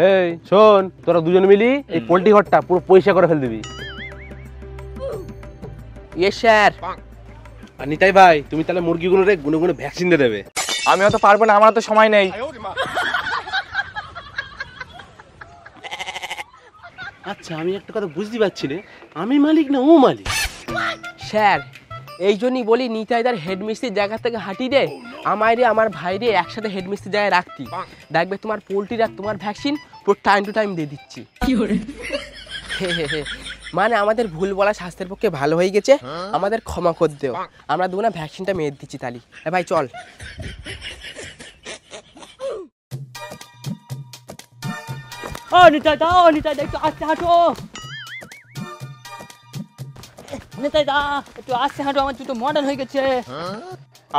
এই শোন, তোরা দুজন মিলি এই পোল্ট্রি ঘরটা পুরো পরিষ্কার করে ফেল দিবি। Yes sir. আর নিতাই ভাই, তুমি তাহলে মুরগিগুলোরে গুনে গুনে ভ্যাকসিন দিয়ে দেবে। আমি অত পারবো না, আমার তো সময় নেই। আচ্ছা, আমি একটা কথা বুঝতে পারছি না, আমি মালিক না ও মালিক? স্যার, এই জন্যই বলি নিতাইদার হেডমিস্ত্রির জায়গা থেকে হাঁটি রে আমায় রে আমার ভাই রে একসাথে হেডমিস্ত্রির জায়গায় রাখতি, দেখবে তোমার পোল্ট্রির আর তোমার ভ্যাকসিন পুরো টাইম টু টাইম দিয়ে দিচ্ছি। মানে আমাদের ভুল বলা স্বাস্থ্যের পক্ষে ভালো হয়ে গেছে, আমাদের ক্ষমা করে দেও। আমরা দুনা ভ্যাকসিনটা মেরে দিচ্ছি তালি। ভাই চল। ও নিতাইদা, ও নিতাইদা, একটু আস্তে হাঁটো। নিতাইদা একটু আস্তে হাঁটো, আমার জুতো মডার্ন হয়ে গেছে।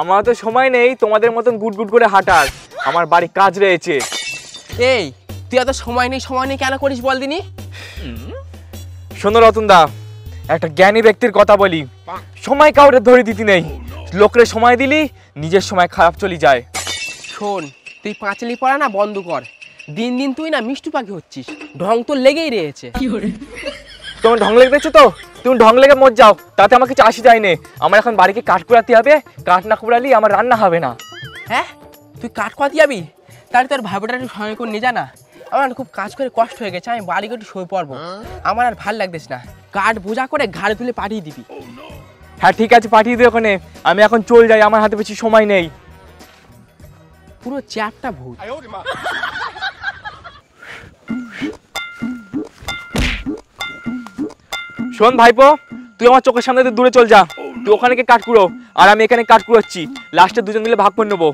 আমার তো সময় নেই তোমাদের মতন গুট গুট করে হাঁটার, আমার বাড়ি কাজ রয়েছে। এই তুই এত সময় নেই কেন করিস বল দিনি? শোনো রতনদা, একটা জ্ঞানী ব্যক্তির কথা বলি, সময় কাউরে ধরে দিতে নেই, লোকরে সময় দিলি নিজের সময় খারাপ চলে যায়। শোন, তুই পাঁচালি পড়া না বন্ধ কর, দিন দিন তুই না মিষ্টু পাখি হচ্ছিস, ঢং তো লেগেই রয়েছে। তোমার ঢং লেগে দেখছো তো, তুমি ঢং লেগে মর যাও, তাতে আমাকে চাষি যায় নে। আমার এখন বাড়িকে কাঠ কুড়াতে হবে, কাঠ না কুড়ালি আমার রান্না হবে না। হ্যাঁ, তুই কাঠ কুড়াতে যাবি? তাহলে তোর ভাইবোটা একটু সঙ্গে করে নিয়ে যা না, আমার খুব কাজ করে কষ্ট হয়ে গেছে, আমি বাড়িকে একটু শুয়ে পড়বো, আমার আর ভাল লাগতেছে না। কাঠ বোঝা করে ঘাড়ে তুলে পাঠিয়ে দিবি। হ্যাঁ ঠিক আছে, পাঠিয়ে দিও ওখানে, আমি এখন চল যাই, আমার হাতে বেশি সময় নেই। পুরো চ্যাপটা ভূত। শোন ভাইপো, তুই আমার চোখের সামনে দূরে চল যা, তুই ওখানে গিয়ে কাঠ কুড়ো আর আমি এখানে কাঠ কুড়োচ্ছি, লাস্টে দুজন মিলে ভাগ করে নেবো।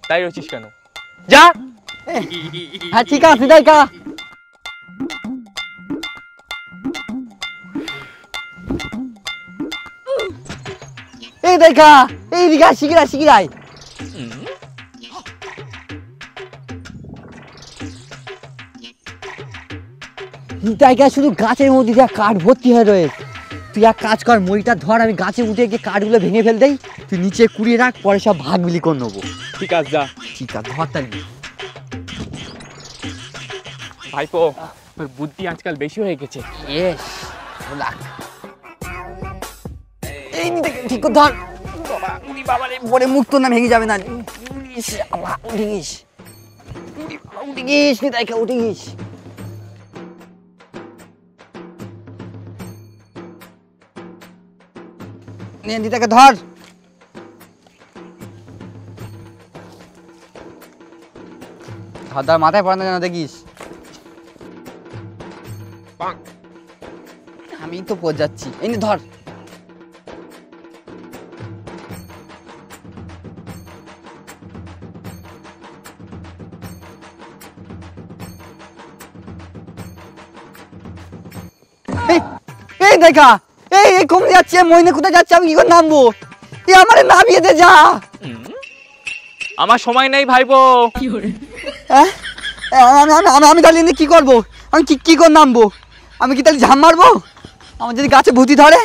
তাই রয়েছিস কেন, যা। হ্যাঁ ঠিক আছে, দেখা এই দেখা এই দিঘা শিখিরাই শিখিরাই। নিতাইকা শুধু গাছের মধ্যে যা কাঠ ভর্তি হয়ে রয়েছে, তুই এক কাজ কর, মইটা ধর, আমি গাছে উঠে গিয়ে কাঠগুলো ভেঙে ফেল দেই, তুই নিচে কুড়িয়ে রাখ, পরে সব ভাগ মিলি করে নেবো। ঠিক আছে যা। ঠিক আছে, ধর তাই। ভাইপো, তোর বুদ্ধি আজকাল বেশি হয়ে গেছে। ইয়েস, এই ঠিক করে ধর। বাবা, উনি বাবারে পরে মুখ তো না ভেঙে যাবে না। উঠে গিস, উঠে গিস, নিতাইকা উঠে গিস। নে নিতাইকা ধর। ধর, মাথায় পড়ানো যেন দেখিস। আমি তো পড়ে যাচ্ছি, এই নে ধর। এই দেখা, এই কমে যাচ্ছে, মইনে কোথায় যাচ্ছে, আমি কি করে নামবো? এই আমারে নামিয়ে দে যা। আমার সময় নেই ভাইপো। আমি তাহলে কি করবো? আমি কি করে নামবো? আমি কি তাহলে ঝাম মারবো? আমার যদি গাছে ভূতি ধরে?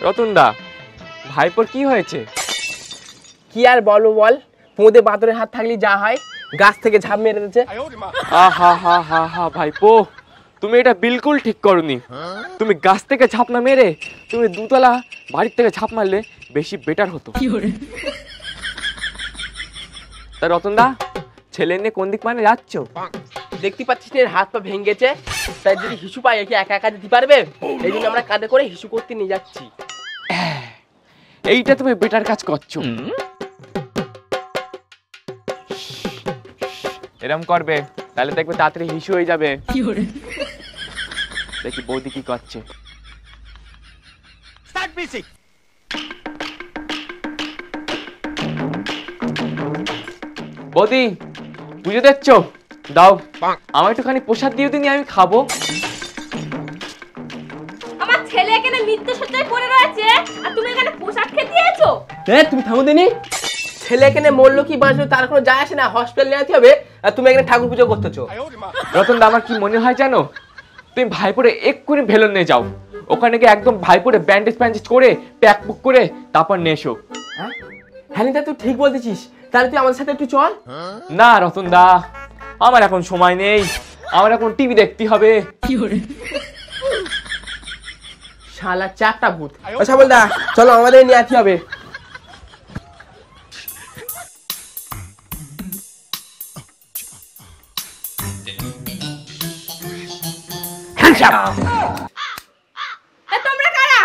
রতনদা, ভাইপোর কি হয়েছে? কি আর বলো বল, পোঁদে বাদরের হাত থাকলে যা হয়, গাছ থেকে ঝাঁপ মেরে দিয়েছে। আহা হা হা হা ভাইপো, তুমি এটা বিলকুল ঠিক করনি। তুমি গাছ থেকে ঝাঁপ না মেরে তুমি দুতলা বাড়ির থেকে ঝাঁপ মারলে বেশি বেটার হতো। তা রতনদা, ছেলে নিয়ে কোন দিক মানে যাচ্ছ? দেখতে পাচ্ছিস না হাত পা ভেঙে গেছে, তাই যদি হিসু পাই কি একা একা দিতে পারবে, এই জন্য আমরা কাঁধে করে হিসু করতে নিয়ে যাচ্ছি। এইটা তুমি বেটার কাজ করছো। এরম করবে, তাহলে দেখবে তাড়াতাড়ি হিসু হয়ে যাবে। দেখি বৌদি কি করছে। বৌদি, পুজো দিচ্ছ? দাও, আমার একটুখানি প্রসাদ দিয়ে দিন, আমি খাবো। আমার ছেলে এখানে মৃত্যুসজ্জায় পড়ে রয়েছে আর তুমি এখানে পোশাক খেতে এসেছো? তুমি থামো দিনি, ছেলে এখানে মরলো কি বাঁচলো তার কোনো যায় আসে না, হসপিটাল নিয়ে যেতে হবে আর তুমি এখানে ঠাকুর পুজো করতেছো। রতনদা, আমার কি মনে হয় জানো, তুমি ভাইপোরে এক্ষুনি ভেলোর নিয়ে যাও, ওখানে গিয়ে একদম ভাইপোরে ব্যান্ডেজ ফ্যান্ডেজ করে প্যাক বুক করে তারপর নিয়ে এসো। হ্যাঁ নিতাই তুই ঠিক বলতেছিস, তাহলে তুই আমাদের সাথে একটু চল। না রতন দা, আমার এখন সময় নেই, আমার এখন টিভি দেখতে হবে। শালা চারটা ভূত। আচ্ছা বল দা, চলো আমাদের নিয়ে আসতে হবে। তোমরা কারা?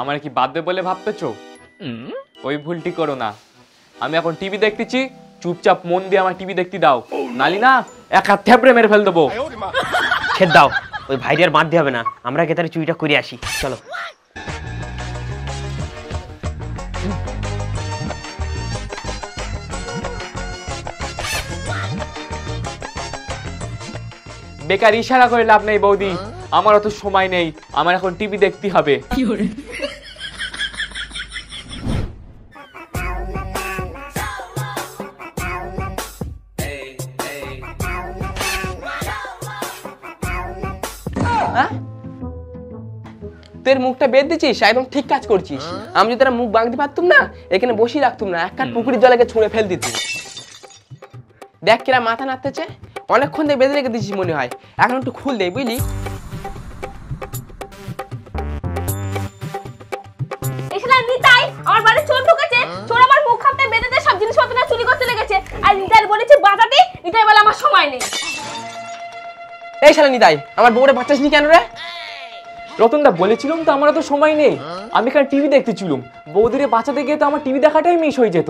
আমার কি বাদ দেবে বলে ভাবতেছো? ওই ভুলটি করো না। আমি এখন টিভি দেখতেছি, চুপচাপ মন দিয়ে আমার টিভি দেখতে দাও, নালি না এক হাত থেপড়ে মেরে ফেল দেবো। ছেদ দাও, ওই ভাইরে আর বাঁধতে হবে না, আমরা কে তাহলে চুরিটা করে আসি, চলো। বেকার ইশারা করে লাভ নেই বৌদি, আমার অত সময় নেই, আমার এখন টিভি দেখতে হবে। তোর মুখটা বের দিচ্ছিস, একদম ঠিক কাজ করছিস। আমি যদি তোর মুখ বাঁধতে পারতুম না, এখানে বসিয়ে রাখতুম না, এক কাঠ পুকুরের জলে ছুঁড়ে ফেল দিতুম। দেখ কিরা মাথা নাড়তেছে, অনেকক্ষণ দিয়ে বেঁধে রেখে দিচ্ছিস মনে হয়, এখন একটু খুল দে বুঝলি। এখানে নিতাই আমার বাড়ি চোর ঢুকেছে, চোর আমার মুখ হাতে বেঁধে দিয়ে সব জিনিসপত্র চুরি করতে লেগেছে, আর নিতাই বলেছে বাঁচাতে, নিতাই বলে আমার সময় নেই। এই শালা নিতাই, আমার বউরে বাচ্চাস নি কেন রে? রতন দা বলেছিলাম তো আমার তো সময় নেই, আমি এখানে টিভি দেখতেছিলাম, বৌদিরে বাঁচাতে গিয়ে তো আমার টিভি দেখাটাই মিস হয়ে যেত।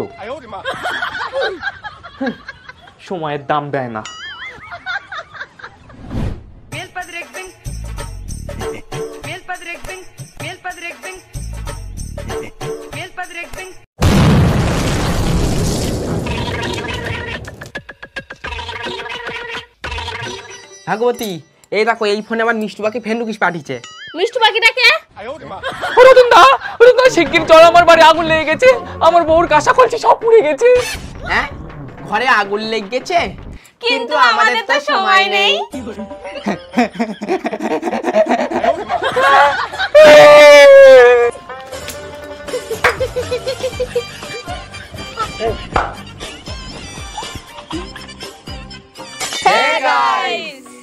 সময়ের দাম দেয় না। ভাগবতী, এই দেখো এই ফোনে আমার মিষ্টু পাখি ফ্রেন্ড রিকোয়েস্ট পাঠিয়েছে। মিষ্টু পাখিটাকে রতন দা শিগগির চল, আমার বাড়ি আগুন লেগে গেছে, আমার বউর কাঁসা কলছি সব পুড়ে গেছে। হ্যাঁ, ঘরে আগুন লেগে গেছে, কিন্তু আমাদের তো সময় নেই।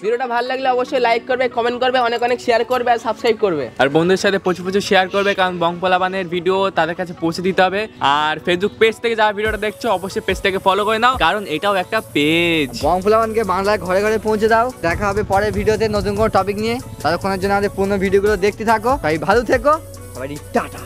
ভিডিওটা ভালো লাগলে অবশ্যই লাইক করবে, কমেন্ট করবে, অনেক অনেক শেয়ার করবে আর সাবস্ক্রাইব করবে। আর বন্ধুদের সাথে প্রচুর প্রচুর শেয়ার করবে, কারণ বং পোলাপানের ভিডিও তাদের কাছে পৌঁছে দিতে হবে। আর ফেসবুক পেজ থেকে যারা ভিডিওটা দেখছো অবশ্যই পেজটাকে ফলো করে নাও, কারণ এটাও একটা পেজ। বং পোলাপানকে বাংলায় ঘরে ঘরে পৌঁছে দাও। দেখা হবে পরের ভিডিওতে নতুন কোনো টপিক নিয়ে। ততক্ষণের জন্য আমাদের পুরনো ভিডিওগুলো দেখতে থাকো। তাই ভালো থেকো, সবাই টাটা।